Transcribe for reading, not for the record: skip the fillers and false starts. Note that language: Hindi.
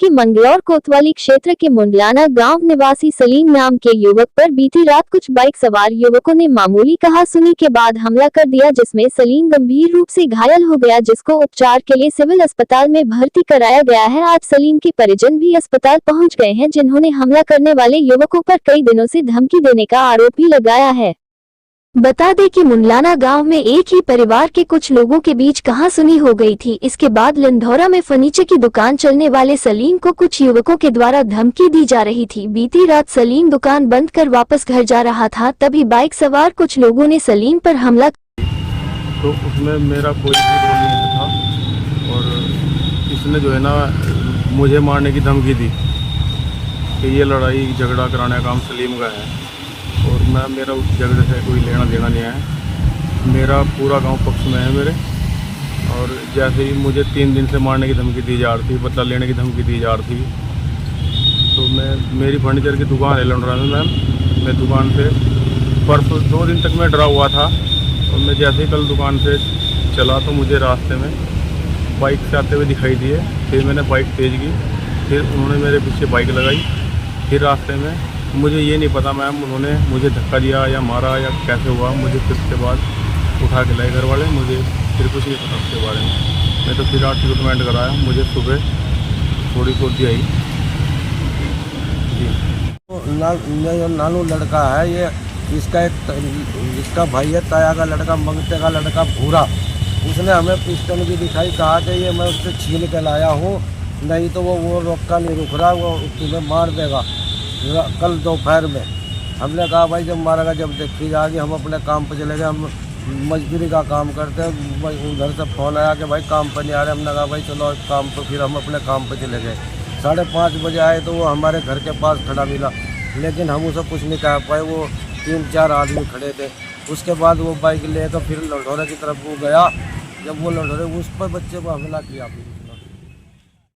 कि मंगलौर कोतवाली क्षेत्र के मुंडलाना गांव निवासी सलीम नाम के युवक पर बीती रात कुछ बाइक सवार युवकों ने मामूली कहासुनी के बाद हमला कर दिया, जिसमें सलीम गंभीर रूप से घायल हो गया, जिसको उपचार के लिए सिविल अस्पताल में भर्ती कराया गया है। आज सलीम के परिजन भी अस्पताल पहुंच गए हैं, जिन्होंने हमला करने वाले युवकों पर कई दिनों से धमकी देने का आरोप भी लगाया है। बता दें कि मुंडलाना गांव में एक ही परिवार के कुछ लोगों के बीच कहासुनी हो गई थी। इसके बाद लिंधौरा में फर्नीचर की दुकान चलने वाले सलीम को कुछ युवकों के द्वारा धमकी दी जा रही थी। बीती रात सलीम दुकान बंद कर वापस घर जा रहा था, तभी बाइक सवार कुछ लोगों ने सलीम पर हमला तो उसमें मेरा कोई भी रोल नहीं था और इसने जो है ना मुझे मारने की धमकी दी कि ये लड़ाई झगड़ा कराने का काम सलीम का है और मेरा उस झगड़े से कोई लेना देना नहीं है। मेरा पूरा गांव पक्ष में है मेरे, और जैसे ही मुझे 3 दिन से मारने की धमकी दी जा रही थी, बदला लेने की धमकी दी जा रही थी, तो मेरी फर्नीचर की दुकान है लंडरा में मैम। मैं दुकान से परसों 2 दिन तक मैं डरा हुआ था और मैं जैसे ही कल दुकान से चला तो मुझे रास्ते में बाइक से आते हुए दिखाई दिए। फिर मैंने बाइक तेज़ की, फिर उन्होंने मेरे पीछे बाइक लगाई। फिर रास्ते में मुझे ये नहीं पता मैम उन्होंने मुझे धक्का दिया या मारा या कैसे हुआ, मुझे फिर उसके बाद उठा के लाए घर वाले, मुझे फिर कुछ नहीं पता उसके बारे में। मैं तो फिर आज ट्रीटमेंट कराया, मुझे सुबह थोड़ी सोची आई जी। नानू लड़का है ये, इसका भाई है, ताया का लड़का, मंगते का लड़का भूरा। उसने हमें पिस्टल भी दिखाई, कहा कि ये मैं उससे छीन के लाया हूँ, नहीं तो वो रोका नहीं रुक रहा, वो तुम्हें मार देगा। कल दोपहर में हमने कहा भाई जब मारेगा जब देखी जाएगी, हम अपने काम पर चले गए। हम मजदूरी का काम करते हैं, उधर से फ़ोन आया कि भाई काम पर नहीं आ रहे। हमने कहा भाई चलो काम पर, फिर हम अपने काम पर चले गए। 5:30 बजे आए तो वो हमारे घर के पास खड़ा मिला, लेकिन हम उसे कुछ नहीं कह पाए। वो 3-4 आदमी खड़े थे। उसके बाद वो बाइक लेकर फिर लंढोरे की तरफ वो गया। जब वो लंढोरे उस पर बच्चे को हमला किया।